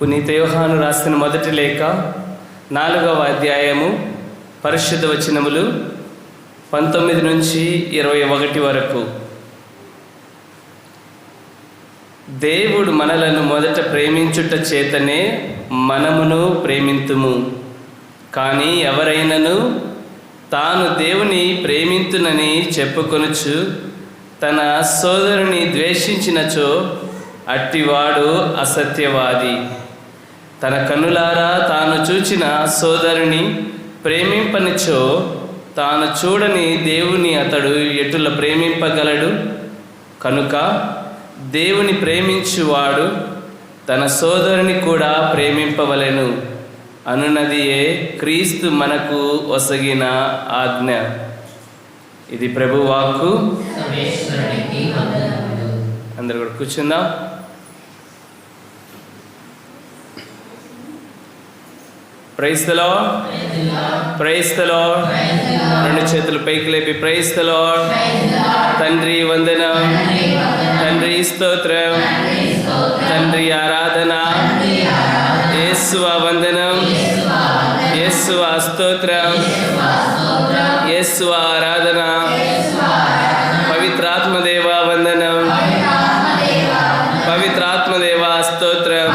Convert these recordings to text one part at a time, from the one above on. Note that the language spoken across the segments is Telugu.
పునీత యోహాను రాసిన మొదటి లేఖ 4వ అధ్యాయము పరిశుద్ధ వచనములు 19 నుంచి 21 వరకు. దేవుడు మనలను మొదట ప్రేమించుట చేతనే మనమును ప్రేమింతుము. కానీ ఎవరైనను తాను దేవుని ప్రేమింతునని చెప్పుకొనుచు తన సోదరుని ద్వేషించినచో అట్టివాడు అసత్యవాది. తన కన్నులారా తాను చూచిన సోదరుని ప్రేమింపనిచో తాను చూడని దేవుని అతడు ఎటుల ప్రేమింపగలడు? కనుక దేవుని ప్రేమించువాడు తన సోదరుని కూడా ప్రేమింపవలెను అనున్నదియే క్రీస్తు మనకు ఒసగిన ఆజ్ఞ. ఇది ప్రభు వాక్కు. అందరూ కూడా కూర్చుందాం. Praise the Lord, praise the Lord. రెండు చేతులు పైకి లేపి ప్రైజ్ ది లార్డ్. తండ్రి వందనం, తండ్రి స్తోత్రం, తండ్రి ఆరాధన, యేసువ వందనం, యేసువ స్తోత్రం, యేసువ ఆరాధన, పవిత్రాత్మదేవ వందనం, పవిత్రాత్మదేవ స్తోత్రం,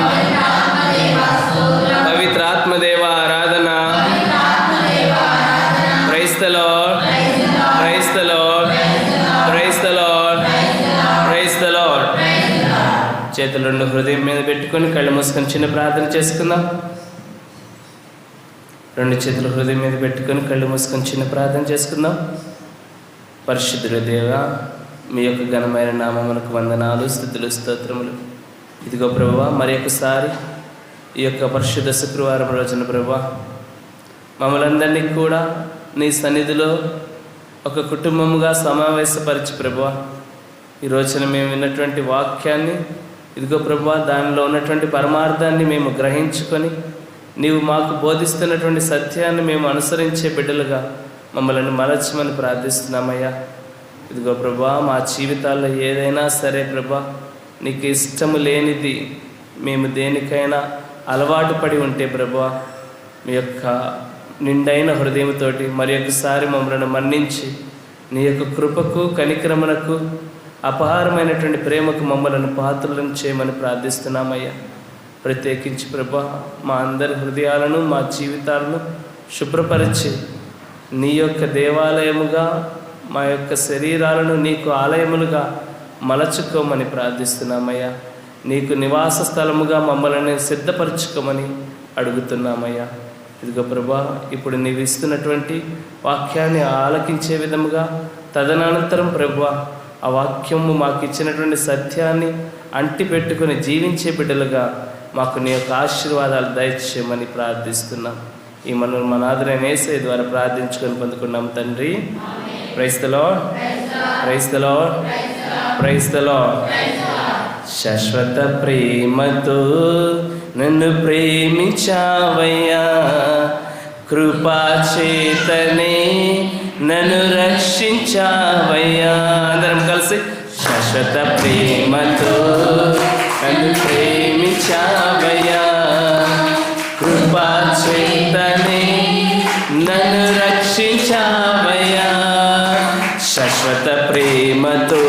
పవిత్రాత్మదేవ ఆరాధన. Praise the Lord, praise the Lord, praise the Lord, praise the Lord. చేతులు రెండు హృదయం మీద పెట్టుకొని కళ్ళు మూసుకొని చిన్న ప్రార్థన చేసుకుందాం. రెండు చేతులు హృదయం మీద పెట్టుకొని కళ్ళు మూసుకొని చిన్న ప్రార్థన చేసుకుందాం. పరిశుద్ధుల దేవా, మీ యొక్క ఘనమైన నామమునకు వందనాలు, స్తుతులు, స్తోత్రములు. ఇదిగో ప్రభువా, మరి ఒకసారి ఈ యొక్క పరిశుద్ధ శుక్రవారం రోజున ప్రభువా మమ్మల్ందరినీ కూడా నీ సన్నిధిలో ఒక కుటుంబముగా సమావేశపరిచి ప్రభువా ఈ రోజున మేము విన్నటువంటి వాక్యాన్ని ఇదిగో ప్రభువా దానిలో ఉన్నటువంటి పరమార్థాన్ని మేము గ్రహించుకొని నీవు మాకు బోధిస్తున్నటువంటి సత్యాన్ని మేము అనుసరించే బిడ్డలుగా మమ్మల్ని మలచమని ప్రార్థిస్తున్నామయ్యా. ఇదిగో ప్రభువా, మా జీవితాల్లో ఏదైనా సరే ప్రభువా నీకు ఇష్టము లేనిది మేము దేనికైనా అలవాటు పడి ఉంటే ప్రభువా మీ యొక్క నిండైన హృదయంతోటి మరి ఒకసారి మమ్మల్ని మన్నించి నీ యొక్క కృపకు కనికరమునకు అపారమైనటువంటి ప్రేమకు మమ్మల్ని పాత్రలను చేయమని ప్రార్థిస్తున్నామయ్యా. ప్రత్యేకించి ప్రభువా మా అందరి హృదయాలను మా జీవితాలను శుభ్రపరిచి నీ యొక్క దేవాలయముగా మా యొక్క శరీరాలను నీకు ఆలయములుగా మలచుకోమని ప్రార్థిస్తున్నామయ్యా. నీకు నివాస స్థలముగా మమ్మల్ని సిద్ధపరచుకోమని అడుగుతున్నామయ్యా. ఇదిగో ప్రభువా, ఇప్పుడు నీవు ఇస్తున్నటువంటి వాక్యాన్ని ఆలకించే విధముగా తదనంతరం ప్రభువా ఆ వాక్యము మాకు ఇచ్చినటువంటి సత్యాన్ని అంటి పెట్టుకుని జీవించే బిడ్డలుగా మాకు నీ యొక్క ఆశీర్వాదాలు దయచేయమని ప్రార్థిస్తున్నాం. ఈ మనల్ని మన ఆదరణ యేసయ్య ద్వారా ప్రార్థించుకొని పొందుకున్నాం తండ్రి. Praise the Lord, praise the Lord, praise the Lord. శాశ్వత ప్రేమతో నన్ను ప్రేమించావయ్యా, కృపా చేతనే నన్ను రక్షించావయ్యా. అందరం కలిసి శాశ్వత ప్రేమతో నన్ను ప్రేమించావయ్యా, కృపా చేతనే నన్ను రక్షించావయ్యా. శాశ్వత ప్రేమతో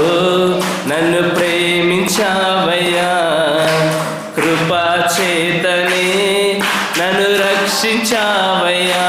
నన్ను ప్రేమించావయ్యా, కృపా చేతనే నన్ను రక్షించావయ్యా.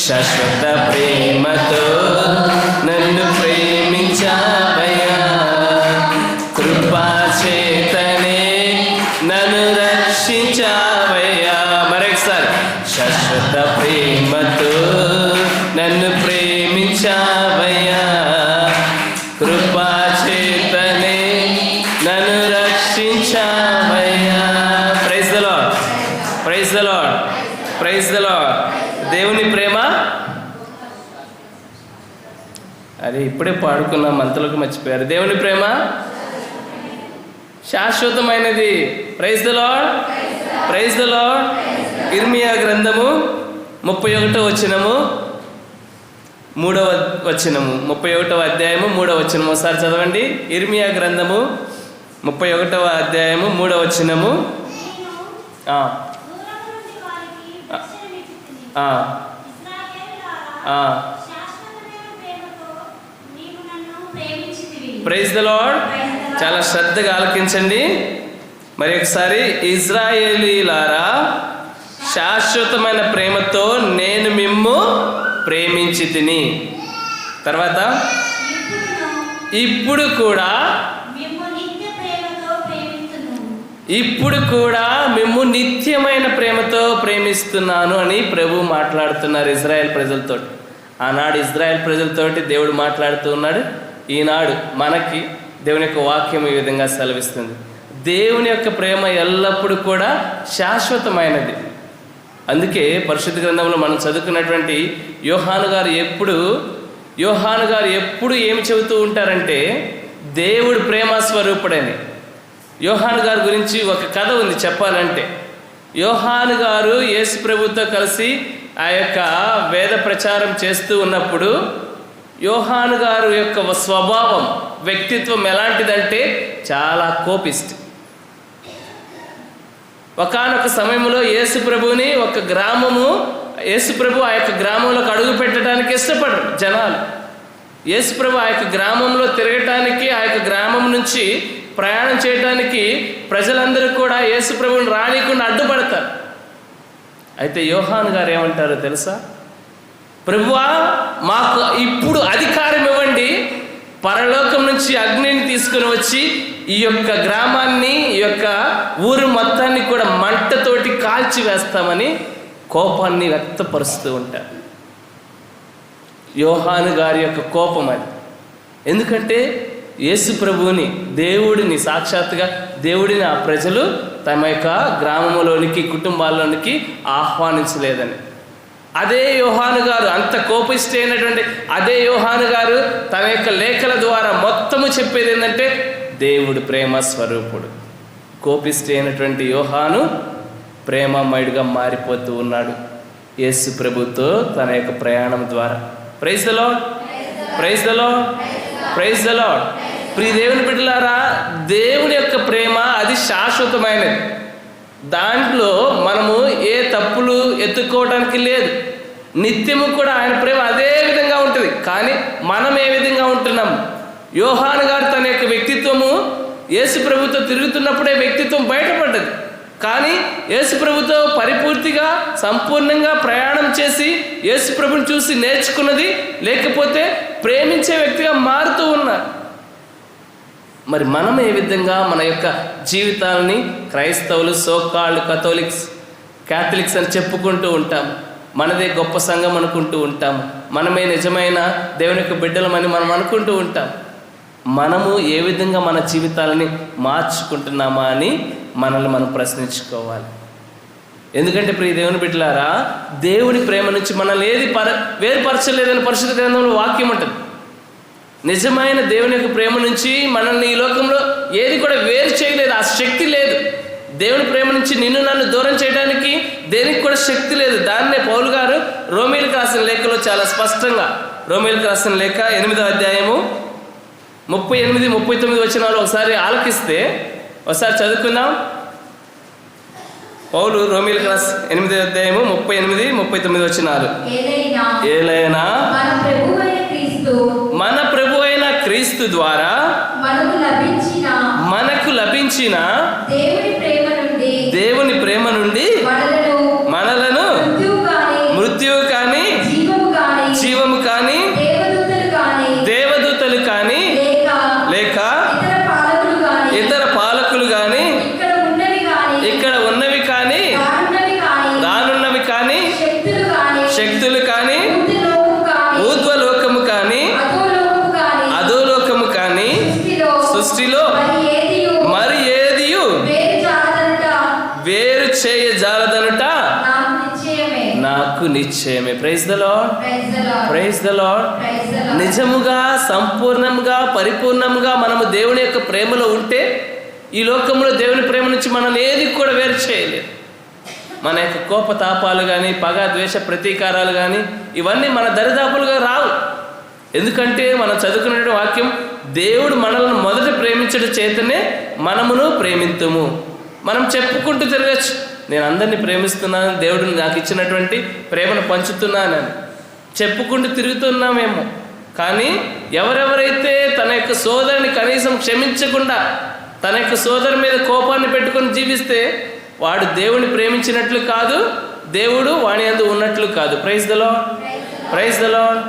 శాశ్వత ప్రేమతో నన్ను ప్రేమించావయ్యా, కృపా చేతనే నన్ను రక్షించావయ్యా. మరొకసారి శాశ్వత ప్రేమతో నన్ను ప్రేమించావయ్యా, ప్రేమ అది ఇప్పుడే పాడుకున్నాం, మంత్రులకు మర్చిపోయారు. దేవుని ప్రేమ శాశ్వతమైనది. Praise the lord, praise the Lord. ఇర్మియా గ్రంథము 31వ వచనము 3వ వచనము, 31వ అధ్యాయము 3వ వచనము. ఒకసారి చదవండి. ఇర్మియా గ్రంథము 31వ అధ్యాయము 3వ వచనము. Praise the Lord. చాలా శ్రద్ధగా ఆలకించండి. మరి ఒకసారి, ఇజ్రాయేలీలారా శాశ్వతమైన ప్రేమతో నేను మిమ్ము ప్రేమించి తిని. తర్వాత, ఇప్పుడు కూడా మిమ్ము నిత్యమైన ప్రేమతో ప్రేమిస్తున్నాను అని ప్రభు మాట్లాడుతున్నారు ఇజ్రాయెల్ ప్రజలతో. ఆనాడు ఇజ్రాయెల్ ప్రజలతోటి దేవుడు మాట్లాడుతూ ఉన్నాడు. ఈనాడు మనకి దేవుని యొక్క వాక్యం ఈ విధంగా సెలవిస్తుంది. దేవుని యొక్క ప్రేమ ఎల్లప్పుడూ కూడా శాశ్వతమైనది. అందుకే పరిశుద్ధ గ్రంథంలో మనం చదువుకున్నటువంటి యోహాను గారు ఎప్పుడు ఏమి చెబుతూ ఉంటారంటే, దేవుడు ప్రేమ స్వరూపుడని. యోహాను గారి గురించి ఒక కథ ఉంది చెప్పాలంటే. యోహాను గారు యేసు ప్రభుతో కలిసి ఆ యొక్క వేద ప్రచారం చేస్తూ ఉన్నప్పుడు యోహాను గారు యొక్క స్వభావం, వ్యక్తిత్వం ఎలాంటిదంటే చాలా కోపిస్ట్. ఒకానొక సమయంలో యేసు ప్రభుని యేసు ప్రభు ఆ యొక్క గ్రామంలోకి అడుగు పెట్టడానికి ఇష్టపడరు జనాలు. యేసు ప్రభు ఆ యొక్క గ్రామంలో తిరగటానికి, ఆ యొక్క గ్రామం నుంచి ప్రయాణం చేయడానికి ప్రజలందరూ కూడా యేసు ప్రభుని రానికుండా అడ్డుపడతారు. అయితే యోహాను గారు ఏమంటారో తెలుసా? ప్రభువా, మాకు ఇప్పుడు అధికారం ఇవ్వండి, పరలోకం నుంచి అగ్నిని తీసుకుని వచ్చి ఈ యొక్క గ్రామాన్ని, ఈ యొక్క ఊరు మొత్తాన్ని కూడా మంటతోటి కాల్చి వేస్తామని కోపాన్ని వ్యక్తపరుస్తూ ఉంటారు. యోహాను గారి యొక్క కోపం అది. ఎందుకంటే యేసు ప్రభువుని, దేవుడిని, సాక్షాత్తుగా దేవుడిని ఆ ప్రజలు తమ యొక్క గ్రామంలోనికి, కుటుంబాల్లోనికి ఆహ్వానించలేదని. అదే యోహాను గారు, అంత కోపిష్టి అయినటువంటి అదే యోహాను గారు తన యొక్క లేఖల ద్వారా మొత్తము చెప్పేది ఏంటంటే దేవుడు ప్రేమ స్వరూపుడు. కోపిష్టి అయినటువంటి యోహాను ప్రేమమయుడిగా మారిపోతూ ఉన్నాడు యేసు ప్రభుతో తన యొక్క ప్రయాణం ద్వారా. Praise the lord, praise the lord, praise the lord. ప్రియ దేవుని బిడ్డలారా, దేవుని యొక్క ప్రేమ అది శాశ్వతమైనది. దాంట్లో మనము ఏ తప్పులు ఎత్తుక్కోవడానికి లేదు. నిత్యము కూడా ఆయన ప్రేమ అదే విధంగా ఉంటుంది. కానీ మనం ఏ విధంగా ఉంటున్నాము? యోహాను గారు తన యొక్క వ్యక్తిత్వము యేసు ప్రభుతో తిరుగుతున్నప్పుడే వ్యక్తిత్వం బయటపడ్డది. కానీ యేసు ప్రభుతో పరిపూర్తిగా, సంపూర్ణంగా ప్రయాణం చేసి యేసు ప్రభుని చూసి నేర్చుకున్నది, లేకపోతే ప్రేమించే వ్యక్తిగా మారుతూ ఉన్నారు. మరి మనం ఏ విధంగా మన యొక్క జీవితాలని క్రైస్తవులు, సోకాళ్ళు క్యాథలిక్స్ అని చెప్పుకుంటూ ఉంటాం. మనదే గొప్ప సంఘం అనుకుంటూ ఉంటాం. మనమే నిజమైన దేవుని యొక్క బిడ్డలమని మనం అనుకుంటూ ఉంటాం. మనము ఏ విధంగా మన జీవితాలని మార్చుకుంటున్నామా అని మనల్ని మనం ప్రశ్నించుకోవాలి. ఎందుకంటే ప్రియ దేవుని బిడ్డలారా, దేవుని ప్రేమ నుంచి మనల్ని ఏది వేరుపరచలేదని పరిశుద్ధ గ్రంథంలో వాక్యం ఉంటుంది. నిజమైన దేవుని యొక్క ప్రేమ నుంచి మనల్ని ఈ లోకంలో ఏది కూడా వేరు చేయలేదు. ఆ శక్తి లేదు. దేవుని ప్రేమ నుంచి నిన్ను నన్ను దూరం చేయడానికి దేనికి కూడా శక్తి లేదు. దాన్నే పౌలు గారు రోమీయులకు రాసిన లేఖలో చాలా స్పష్టంగా, రోమీయులకు రాసిన లేఖ 8వ అధ్యాయము 38, 39 వచనాలు ఒకసారి ఆలకిస్తే, ఒకసారి చదువుకుందాం. పౌలు రోమీయులకు రాసిన 8వ అధ్యాయము 38, 39 వచనాలు. ఏలైనా మన ప్రభు అయిన క్రీస్తు ద్వారా మనకు లభించిన దేవుని ప్రేమ నుండి మనలను మృత్యువు కానీ, జీవము కానీ, దేవదూతలు కానీ, లేక ఇతర పాలకులు కానీ, ఇక్కడ ఉన్నవి కానీ, రానున్నవి కానీ, శక్తులు కానీ, ఊర్ధ్వలోకము కానీ, అధోలోకము కానీ, సృష్టిలో మరి ఏదియు నిశ్చయమే. Praise the lord, praise the lord. నిజముగా, సంపూర్ణంగా, పరిపూర్ణంగా మనము దేవుని యొక్క ప్రేమలో ఉంటే ఈ లోకంలో దేవుని ప్రేమ నుంచి మనల్ని ఏది కూడా వేరు చేయలేదు. మన యొక్క కోపతాపాలు కానీ, పగ, ద్వేష, ప్రతీకారాలు కానీ ఇవన్నీ మన దరిదాపులుగా రావు. ఎందుకంటే మనం చదువుకునే వాక్యం, దేవుడు మనల్ని మొదట ప్రేమించడం చేతనే మనమును ప్రేమింతుము. మనం చెప్పుకుంటూ తిరగచ్చు, నేను అందరినీ ప్రేమిస్తున్నాను, దేవుడు నాకు ఇచ్చినటువంటి ప్రేమను పంచుతున్నానని చెప్పుకుంటూ తిరుగుతున్నామేమో. కానీ ఎవరెవరైతే తన యొక్క సోదరుని కనీసం క్షమించకుండా తన యొక్క సోదరు మీద కోపాన్ని పెట్టుకొని జీవిస్తే వాడు దేవుని ప్రేమించినట్లు కాదు, దేవుడు వాని యందు ఉన్నట్లు కాదు. Praise the lord, praise the lord.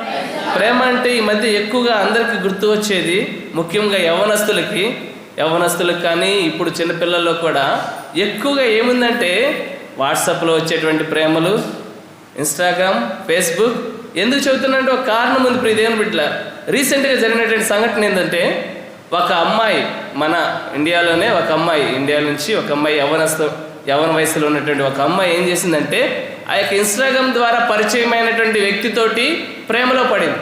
ప్రేమ అంటే ఈ మధ్య ఎక్కువగా అందరికీ గుర్తు వచ్చేది, ముఖ్యంగా యవ్వనస్తులకు కానీ ఇప్పుడు చిన్నపిల్లల్లో కూడా ఎక్కువగా ఏముందంటే వాట్సాప్లో వచ్చేటువంటి ప్రేమలు, ఇన్స్టాగ్రామ్, ఫేస్బుక్. ఎందుకు చెబుతున్నానంటే ఒక కారణం ఉంది ప్రియ దేవుని బిడ్డల. రీసెంట్గా జరిగినటువంటి సంఘటన ఏంటంటే, ఒక అమ్మాయి, మన ఇండియాలోనే ఒక అమ్మాయి, ఇండియా నుంచి ఒక అమ్మాయి యవ్వన వయసులో ఉన్నటువంటి ఒక అమ్మాయి ఏం చేసిందంటే, ఆ యొక్క ఇన్స్టాగ్రామ్ ద్వారా పరిచయమైనటువంటి వ్యక్తితోటి ప్రేమలో పడింది,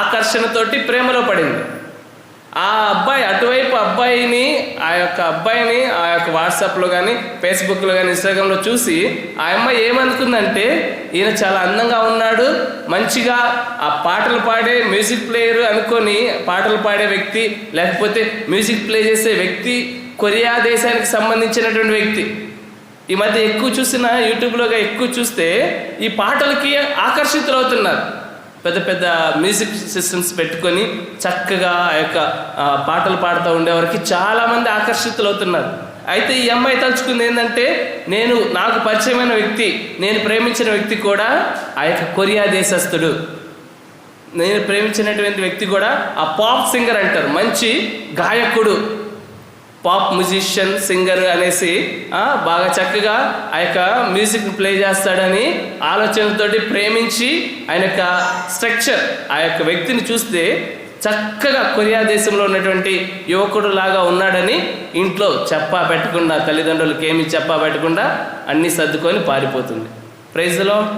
ఆకర్షణతోటి ప్రేమలో పడింది. ఆ అబ్బాయి అటువైపు అబ్బాయిని ఆ యొక్క వాట్సాప్లో కానీ, ఫేస్బుక్లో కానీ, ఇన్స్టాగ్రామ్లో చూసి ఆ అమ్మాయి ఏమనుకుందంటే, ఈయన చాలా అందంగా ఉన్నాడు, మంచిగా ఆ పాటలు పాడే మ్యూజిక్ ప్లేయర్ అనుకొని, పాటలు పాడే వ్యక్తి లేకపోతే మ్యూజిక్ ప్లే చేసే వ్యక్తి, కొరియా దేశానికి సంబంధించినటువంటి వ్యక్తి. ఈ మధ్య ఎక్కువ చూసిన యూట్యూబ్లోగా ఎక్కువ చూస్తే ఈ పాటలకి ఆకర్షితులవుతున్నారు. పెద్ద పెద్ద మ్యూజిక్ సిస్టమ్స్ పెట్టుకొని చక్కగా ఆ యొక్క పాటలు పాడుతూ ఉండేవారికి చాలామంది ఆకర్షితులవుతున్నారు. అయితే ఈ అమ్మాయి తలుచుకుంది ఏంటంటే, నాకు పరిచయమైన వ్యక్తి, నేను ప్రేమించిన వ్యక్తి కూడా ఆ యొక్క కొరియా దేశస్థుడు, నేను ప్రేమించినటువంటి వ్యక్తి కూడా ఆ పాప్ సింగర్ అంటారు, మంచి గాయకుడు, పాప్ మ్యూజిషియన్, సింగర్ అనేసి బాగా చక్కగా ఆ యొక్క మ్యూజిక్ ప్లే చేస్తాడని ఆలోచనతోటి ప్రేమించి ఆయన యొక్క స్ట్రక్చర్, ఆ యొక్క వ్యక్తిని చూస్తే చక్కగా కొరియా దేశంలో ఉన్నటువంటి యువకుడు లాగా ఉన్నాడని ఇంట్లో చెప్పా పెట్టకుండా, తల్లిదండ్రులకి ఏమి చెప్పా పెట్టకుండా అన్నీ సర్దుకొని పారిపోతుంది. Praise the lord,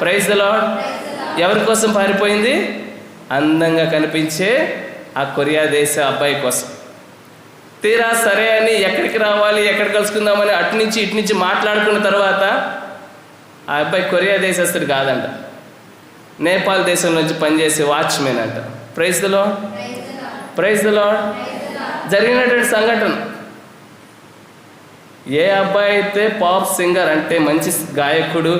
praise the lord. ఎవరి కోసం పారిపోయింది? అందంగా కనిపించే ఆ కొరియా దేశ అబ్బాయి కోసం. తీరా సరే అని ఎక్కడికి రావాలి, ఎక్కడ కలుసుకుందామని అటు నుంచి ఇటు నుంచి మాట్లాడుకున్న తర్వాత ఆ అబ్బాయి కొరియా దేశస్తుడు కాదంట, నేపాల్ దేశం నుంచి పనిచేసే వాచ్మెన్ అంట. Praise the lord, praise the Lord. జరిగినటువంటి సంఘటన, ఏ అబ్బాయి అయితే పాప్ సింగర్ అంటే మంచి గాయకుడు,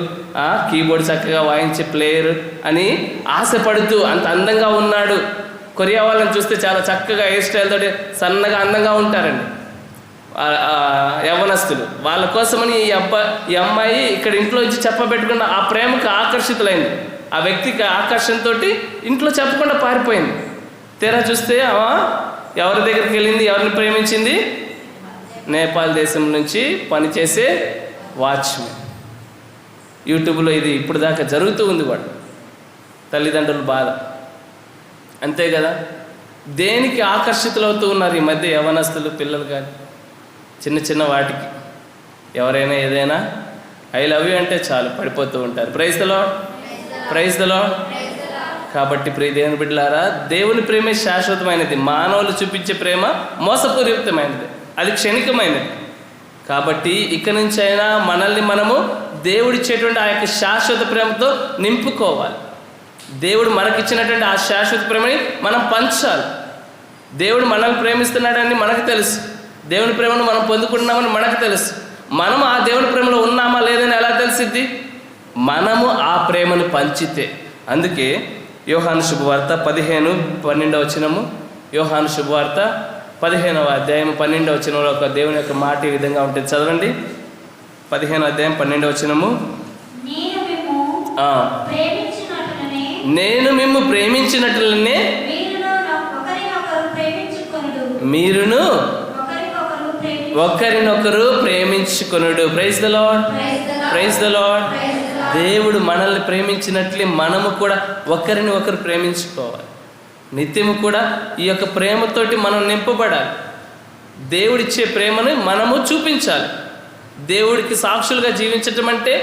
కీబోర్డ్ చక్కగా వాయించే ప్లేయర్ అని ఆశపడుతూ అంత అందంగా ఉన్నాడు. కొరియా వాళ్ళని చూస్తే చాలా చక్కగా హెయిర్ స్టైల్ తోటి సన్నగా అందంగా ఉంటారండి యవ్వనస్తులు. వాళ్ళ కోసమని ఈ అమ్మాయి ఇక్కడ ఇంట్లో నుంచి చెప్పబెట్టకుండా ఆ ప్రేమకు ఆకర్షితులైంది, ఆ వ్యక్తికి ఆకర్షణతో ఇంట్లో చెప్పకుండా పారిపోయింది. తీరా చూస్తే ఎవరి దగ్గరికి వెళ్ళింది, ఎవరిని ప్రేమించింది? నేపాల్ దేశం నుంచి పనిచేసే వాచ్మెన్. యూట్యూబ్లో ఇది ఇప్పుడు దాకా జరుగుతూ ఉంది కూడా. తల్లిదండ్రుల బాధ అంతే కదా. దేనికి ఆకర్షితులవుతూ ఉన్నారు ఈ మధ్య యవ్వనస్తులు, పిల్లలు కానీ చిన్న చిన్న వాటికి. ఎవరైనా ఏదైనా ఐ లవ్ యూ అంటే చాలు పడిపోతూ ఉంటారు. Praise the lord, praise the Lord. కాబట్టి ప్రియ దేవుని బిడ్డలారా, దేవుని ప్రేమే శాశ్వతమైనది, మానవులు చూపించే ప్రేమ మోసపూరితమైనది, అది క్షణికమైనది. కాబట్టి ఇక నుంచి అయినా మనల్ని మనము దేవుడిచ్చేటువంటి ఆ యొక్క శాశ్వత ప్రేమతో నింపుకోవాలి. దేవుడు మనకిచ్చినటువంటి ఆ శాశ్వత ప్రేమని మనం పంచాలి. దేవుడు మనల్ని ప్రేమిస్తున్నాడని మనకు తెలుసు, దేవుని ప్రేమను మనం పొందుకుంటున్నామని మనకు తెలుసు. మనము ఆ దేవుని ప్రేమలో ఉన్నామా లేదని ఎలా తెలిసిద్ది? మనము ఆ ప్రేమను పంచితే. అందుకే యోహాను శుభవార్త 15:12 యోహాను శుభవార్త 15:12 ఒక దేవుని యొక్క మాట ఈ విధంగా ఉంటుంది. చదవండి. 15:12 నేను మిమ్ము ప్రేమించినట్లనే మీరును ఒకరినొకరు ప్రేమించుకొనుడు. Praise the lord, praise the lord. దేవుడు మనల్ని ప్రేమించినట్లే మనము కూడా ఒకరిని ఒకరు ప్రేమించుకోవాలి. నిత్యము కూడా ఈ యొక్క ప్రేమతోటి మనం నింపబడాలి. దేవుడిచ్చే ప్రేమను మనము చూపించాలి. దేవుడికి సాక్షులుగా జీవించటం అంటే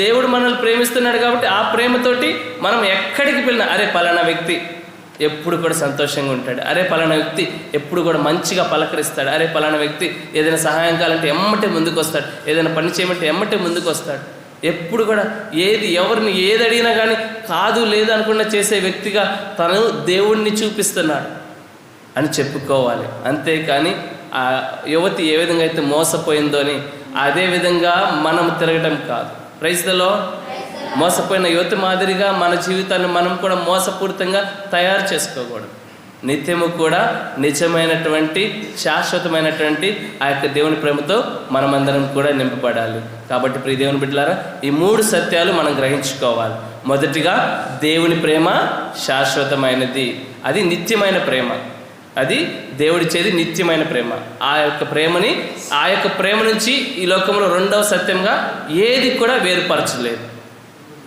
దేవుడు మనల్ని ప్రేమిస్తున్నాడు కాబట్టి ఆ ప్రేమతోటి మనం ఎక్కడికి వెళ్ళినా అరే పలానా వ్యక్తి ఎప్పుడు కూడా సంతోషంగా ఉంటాడు, అరే పలానా వ్యక్తి ఎప్పుడు కూడా మంచిగా పలకరిస్తాడు, అరే పలానా వ్యక్తి ఏదైనా సహాయం కావాలంటే ఎమ్మటే ముందుకు వస్తాడు, ఏదైనా పని చేయమంటే ఎమ్మటే ముందుకు వస్తాడు. ఎప్పుడు కూడా ఎవరిని ఏది అడిగినా కానీ కాదు లేదు అనుకుండా చేసే వ్యక్తిగా తను దేవుణ్ణి చూపిస్తున్నాడు అని చెప్పుకోవాలి. అంతేకాని ఆ యువతి ఏ విధంగా అయితే మోసపోయిందో అని అదే విధంగా మనం తిరగటం కాదు. Praise the Lord. మోసపోయిన యువతి మాదిరిగా మన జీవితాన్ని మనం కూడా మోసపూరితంగా తయారు చేసుకోకూడదు. నిత్యము కూడా నిజమైనటువంటి శాశ్వతమైనటువంటి ఆ యొక్క దేవుని ప్రేమతో మనమందరం కూడా నింపబడాలి. కాబట్టి ప్రియ దేవుని బిడ్డలారా, ఈ 3 సత్యాలు మనం గ్రహించుకోవాలి. మొదటిగా దేవుని ప్రేమ శాశ్వతమైనది, అది నిత్యమైన ప్రేమ, అది దేవుడిచ్చేది నిత్యమైన ప్రేమ. ఆ యొక్క ప్రేమ నుంచి ఈ లోకంలో రెండవ సత్యంగా ఏది కూడా వేరుపరచలేదు.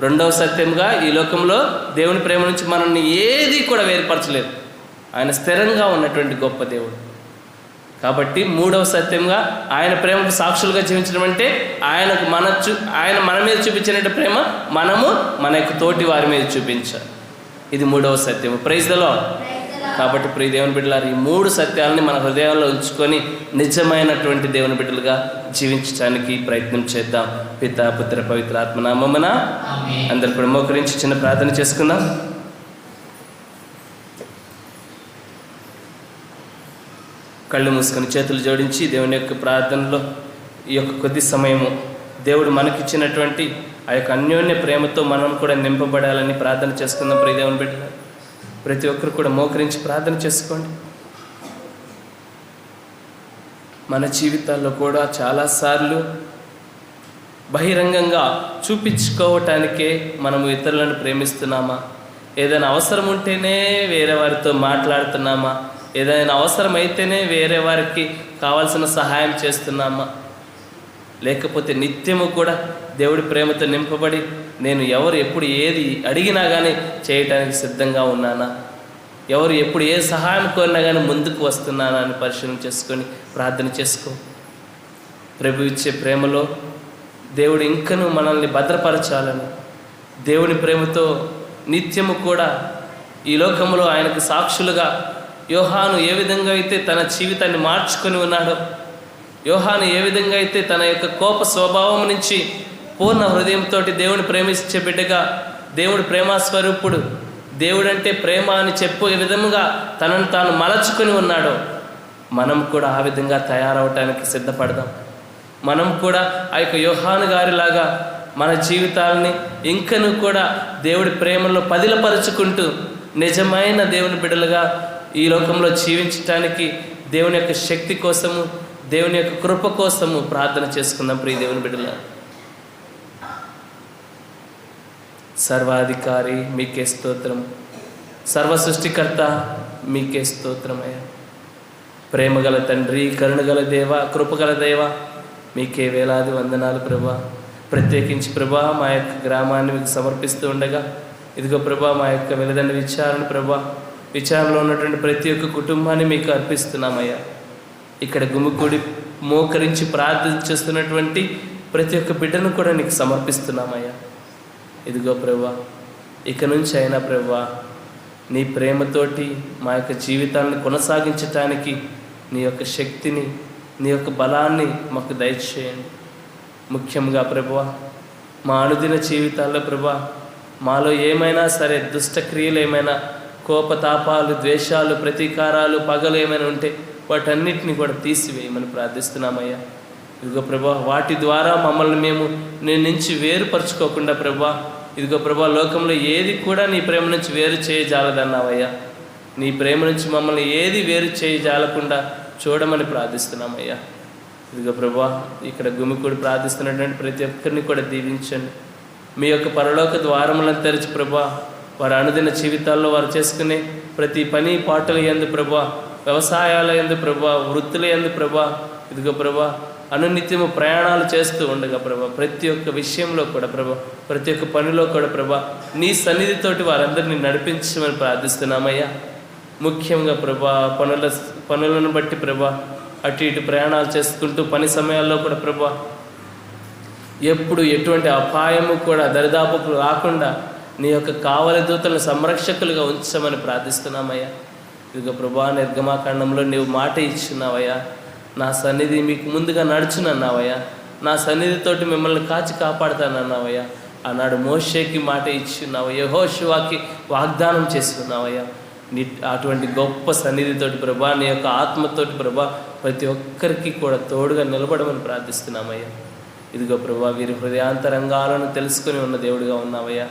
రెండవ సత్యంగా ఈ లోకంలో దేవుని ప్రేమ నుంచి మనల్ని ఏది కూడా వేరుపరచలేదు. ఆయన స్థిరంగా ఉన్నటువంటి గొప్ప దేవుడు. కాబట్టి 3వ సత్యంగా ఆయన ప్రేమకు సాక్షులుగా జీవించడం అంటే ఆయన మన మీద చూపించినట్టు ప్రేమ మనము మన యొక్క తోటి వారి మీద చూపించాలి. ఇది 3వ సత్యము. Praise the Lord. కాబట్టి ప్రియ దేవుని బిడ్డలారు, ఈ 3 సత్యాలని మన హృదయాల్లో ఉంచుకొని నిజమైనటువంటి దేవుని బిడ్డలుగా జీవించడానికి ప్రయత్నం చేద్దాం. పితా పుత్ర పవిత్ర ఆత్మ నామమున అందరు కూడా మోకరించి చిన్న ప్రార్థన చేసుకుందాం. కళ్ళు మూసుకొని చేతులు జోడించి దేవుని యొక్క ప్రార్థనలో ఈ యొక్క కొద్ది సమయము దేవుడు మనకిచ్చినటువంటి ఆ యొక్క అన్యోన్య ప్రేమతో మనం కూడా నింపబడాలని ప్రార్థన చేసుకుందాం. ప్రియ దేవుని బిడ్డలారు, ప్రతి ఒక్కరు కూడా మోకరించి ప్రార్థన చేసుకోండి. మన జీవితాల్లో కూడా చాలాసార్లు బహిరంగంగా చూపించుకోవటానికే మనం ఇతరులను ప్రేమిస్తున్నామా? ఏదైనా అవసరం ఉంటేనే వేరే వారితో మాట్లాడుతున్నామా? ఏదైనా అవసరమైతేనే వేరే వారికి కావాల్సిన సహాయం చేస్తున్నామా? లేకపోతే నిత్యము కూడా దేవుడి ప్రేమతో నింపబడి నేను ఎవరు ఎప్పుడు ఏది అడిగినా కానీ చేయటానికి సిద్ధంగా ఉన్నానా? ఎవరు ఎప్పుడు ఏ సహాయం కోరినా కానీ ముందుకు వస్తున్నానా అని పరిశీలన చేసుకొని ప్రార్థన చేసుకో. ప్రభు ఇచ్చే ప్రేమలో దేవుడు ఇంకనూ మనల్ని భద్రపరచాలని, దేవుని ప్రేమతో నిత్యము కూడా ఈ లోకంలో ఆయనకు సాక్షులుగా యోహాను ఏ విధంగా అయితే తన జీవితాన్ని మార్చుకొని ఉన్నాడో, యోహాను ఏ విధంగా అయితే తన యొక్క కోప స్వభావం నుంచి పూర్ణ హృదయంతో దేవుని ప్రేమించే బిడ్డగా, దేవుడు ప్రేమాస్వరూపుడు, దేవుడంటే ప్రేమ అని చెప్పే విధముగా తనను తాను మలచుకొని ఉన్నాడో, మనం కూడా ఆ విధంగా తయారవటానికి సిద్ధపడదాం. మనం కూడా ఆ యొక్క యోహాను గారిలాగా మన జీవితాలని ఇంకనూ కూడా దేవుడి ప్రేమలో పదిలపరుచుకుంటూ నిజమైన దేవుని బిడ్డలుగా ఈ లోకంలో జీవించటానికి దేవుని యొక్క శక్తి కోసము, దేవుని యొక్క కృప కోసము ప్రార్థన చేసుకుందాం. ప్రియ దేవుని బిడ్డల, సర్వాధికారి మీకే స్తోత్రం, సర్వ సృష్టికర్త మీకే స్తోత్రమయ్యా. ప్రేమగల తండ్రి, కరుణగల దేవ, కృపగల దేవ, మీకే వేలాది వందనాలు ప్రభా. ప్రత్యేకించి ప్రభా మా యొక్క గ్రామాన్ని మీకు సమర్పిస్తూ ఉండగా, ఇదిగో ప్రభా మా యొక్క వెలదండ విచారణలో ఉన్నటువంటి ప్రతి ఒక్క కుటుంబాన్ని మీకు అర్పిస్తున్నామయ్యా. ఇక్కడ గుమికూడి మోకరించి ప్రార్థన చేస్తున్నటువంటి ప్రతి ఒక్క బిడ్డను కూడా నీకు సమర్పిస్తున్నామయ్యా. ఇదిగో ప్రభా, ఇక నుంచి అయినా ప్రభా నీ ప్రేమతోటి మా యొక్క జీవితాలను కొనసాగించటానికి నీ యొక్క శక్తిని, నీ యొక్క బలాన్ని మాకు దయచేయండి. ముఖ్యంగా ప్రభువా మా అనుదిన జీవితాల్లో ప్రభా మాలో ఏమైనా సరే దుష్టక్రియలు ఏమైనా, కోపతాపాలు, ద్వేషాలు, ప్రతీకారాలు, పగలు ఏమైనా ఉంటే వాటన్నిటిని కూడా తీసివేయమని ప్రార్థిస్తున్నామయ్యా. ఇదిగో ప్రభా వాటి ద్వారా మమ్మల్ని మేము నీ నుంచి వేరుపరచుకోకుండా ప్రభా, ఇదిగో ప్రభా లోకంలో ఏది కూడా నీ ప్రేమ నుంచి వేరు చేయజాలదన్నావయ్యా. నీ ప్రేమ నుంచి మమ్మల్ని ఏది వేరు చేయజాలకుండా చూడమని ప్రార్థిస్తున్నామయ్యా. ఇదిగో ప్రభా ఇక్కడ గుమికూడి ప్రార్థిస్తున్నటువంటి ప్రతి ఒక్కరిని కూడా దీవించండి. మీ యొక్క పరలోక ద్వారములను తెరిచి ప్రభా వారి అనుదిన జీవితాల్లో వారు చేసుకునే ప్రతి పని పాటల యందు ప్రభా, వ్యవసాయాల యందు ప్రభా, వృత్తుల యందు ప్రభా, ఇదిగో ప్రభా అనునిత్యము ప్రయాణాలు చేస్తూ ఉండగా ప్రభా ప్రతి ఒక్క విషయంలో కూడా ప్రభా, ప్రతి ఒక్క పనిలో కూడా ప్రభా నీ సన్నిధితోటి వారందరినీ నడిపించమని ప్రార్థిస్తున్నామయ్యా. ముఖ్యంగా ప్రభా పనులను బట్టి ప్రభా అటు ఇటు ప్రయాణాలు చేసుకుంటూ పని సమయాల్లో కూడా ప్రభా ఎప్పుడు ఎటువంటి అపాయము కూడా దరిదాపుకు రాకుండా నీ యొక్క కావలి దూతలను సంరక్షకులుగా ఉంచమని ప్రార్థిస్తున్నామయ్యా. ఇదిగో ప్రభా, నిర్గమాకాండంలో నీవు మాట ఇచ్చున్నావయ్యా, నా సన్నిధి మీకు ముందుగా నడుచునన్నావయ్యా, నా సన్నిధితోటి మిమ్మల్ని కాచి కాపాడుతానన్నావయ్యా. ఆనాడు మోషేకి మాట ఇచ్చున్నావు, యెహోషువాకి వాగ్దానం చేస్తున్నావయ్యా. నీ అటువంటి గొప్ప సన్నిధితోటి ప్రభా, నీ యొక్క ఆత్మతోటి ప్రభా, ప్రతి ఒక్కరికి కూడా తోడుగా నిలబడమని ప్రార్థిస్తున్నామయ్యా. ఇదిగో ప్రభా, వీరి హృదయాంతరంగాలను తెలుసుకొని ఉన్న దేవుడిగా ఉన్నావయ్యా.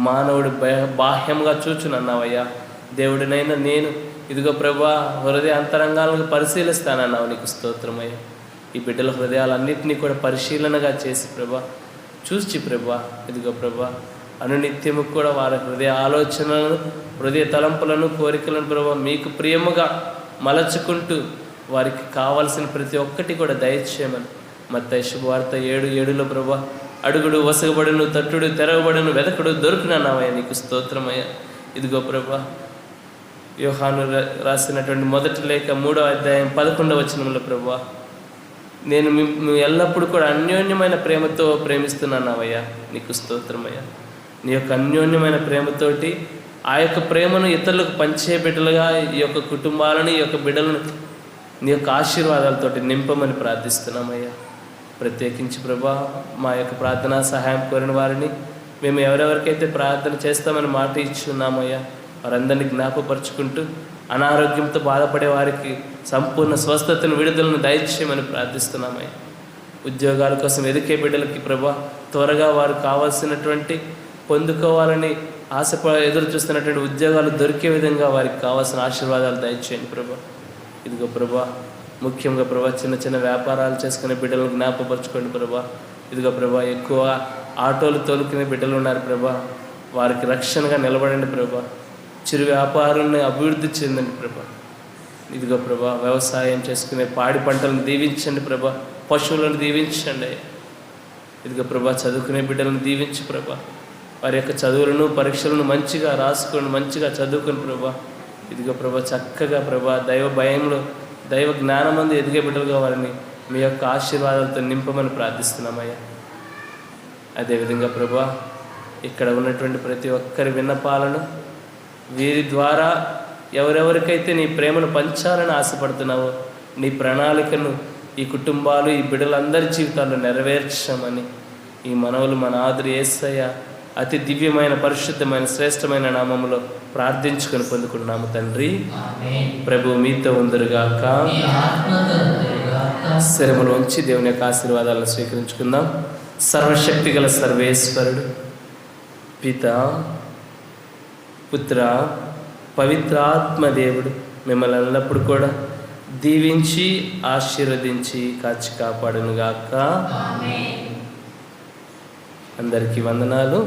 మానవుడు బాహ్యంగా చూచునన్నావయ్యా. దేవుడినైనా నేను ఇదిగో ప్రభా, హృదయ అంతరంగాలను పరిశీలిస్తానన్నావు. నీకు స్తోత్రమయ్యా. ఈ బిడ్డల హృదయాలన్నింటినీ కూడా పరిశీలనగా చేసి ప్రభా, చూసి ప్రభా, ఇదిగో ప్రభా, అనునిత్యము కూడా వారి హృదయ ఆలోచనలను, హృదయ తలంపులను, కోరికలను ప్రభా మీకు ప్రియముగా మలచుకుంటూ వారికి కావాల్సిన ప్రతి ఒక్కటి కూడా దయచేయమని మత్తయి శుభవార్త 7:7 ప్రభా, అడుగుడు వసగబడును, తట్టుడు తెరవబడును, వెదకుడు దొరుకునన్నావయ్యా. నీకు స్తోత్రమయ్యా. ఇదిగో ప్రభా, యోహాను రాసినటువంటి మొదటి లేఖ 3వ అధ్యాయం 11వ వచనంలో ప్రభా, నేను ఎల్లప్పుడూ కూడా అన్యోన్యమైన ప్రేమతో ప్రేమిస్తున్నానవయ్యా. నీకు స్తోత్రమయ్యా. నీ యొక్క అన్యోన్యమైన ప్రేమతోటి ఆ యొక్క ప్రేమను ఇతరులకు పంచే బిడ్డలుగా ఈ యొక్క కుటుంబాలను, ఈ యొక్క బిడ్డలను నీ యొక్క ఆశీర్వాదాలతోటి నింపమని ప్రార్థిస్తున్నామయ్యా. ప్రత్యేకించి ప్రభా, మా యొక్క ప్రార్థనా సహాయం కోరిన వారిని మేము ఎవరెవరికైతే ప్రార్థన చేస్తామని మాట ఇచ్చున్నామయ్యా, వారందరినీ జ్ఞాపకపరుచుకుంటూ అనారోగ్యంతో బాధపడే వారికి సంపూర్ణ స్వస్థతను, విడుదలను దయచేయమని ప్రార్థిస్తున్నామయ్యా. ఉద్యోగాల కోసం ఎదికే బిడ్డలకి ప్రభా, త్వరగా వారు కావాల్సినటువంటి పొందుకోవాలని ఎదురు చూస్తున్నటువంటి ఉద్యోగాలు దొరికే విధంగా వారికి కావాల్సిన ఆశీర్వాదాలు దయచేయండి ప్రభా. ఇదిగో ప్రభా, ముఖ్యంగా ప్రభా, చిన్న చిన్న వ్యాపారాలు చేసుకునే బిడ్డలను జ్ఞాపకపరచుకోండి ప్రభా. ఇదిగో ప్రభా, ఎక్కువ ఆటోలు తోలుకునే బిడ్డలు ఉన్నారు ప్రభా, వారికి రక్షణగా నిలబడండి ప్రభా. చిరు వ్యాపారాన్ని అభివృద్ధి చెందండి ప్రభా. ఇదిగో ప్రభా, వ్యవసాయం చేసుకునే పాడి పంటలను దీవించండి ప్రభా, పశువులను దీవించండి. ఇదిగో ప్రభా, చదువుకునే బిడ్డలను దీవించి ప్రభా, వారి యొక్క చదువులను, పరీక్షలను మంచిగా రాసుకొని మంచిగా చదువుకుని ప్రభా. ఇదిగో ప్రభా, చక్కగా ప్రభా, దైవ భయంలో, దైవ జ్ఞానమందు ఎదిగే బిడ్డలుగా వారిని మీ యొక్క ఆశీర్వాదాలతో నింపమని ప్రార్థిస్తున్నామయ్యా. అదేవిధంగా ప్రభా, ఇక్కడ ఉన్నటువంటి ప్రతి ఒక్కరి విన్నపాలను, వీరి ద్వారా ఎవరెవరికైతే నీ ప్రేమను పంచాలని ఆశపడుతున్నావో, నీ ప్రణాళికను ఈ కుటుంబాలు, ఈ బిడ్డలందరి జీవితాల్లో నెరవేర్చమని ఈ మనవులు మన ఆదురు యేసయ్య అతి దివ్యమైన, పరిశుద్ధమైన, శ్రేష్టమైన నామములో ప్రార్థించుకొని పొందుకున్నాము తండ్రి. ప్రభు మీతో ఉందరుగాక. శరములు ఉంచి దేవుని యొక్క ఆశీర్వాదాలను స్వీకరించుకుందాం. సర్వశక్తి గల సర్వేశ్వరుడు, పిత, పుత్ర, పవిత్రాత్మ దేవుడు మిమ్మల్ని ఎల్లప్పుడు కూడా దీవించి ఆశీర్వదించి కాచి కాపాడునుగాక. అందరికీ వందనాలు.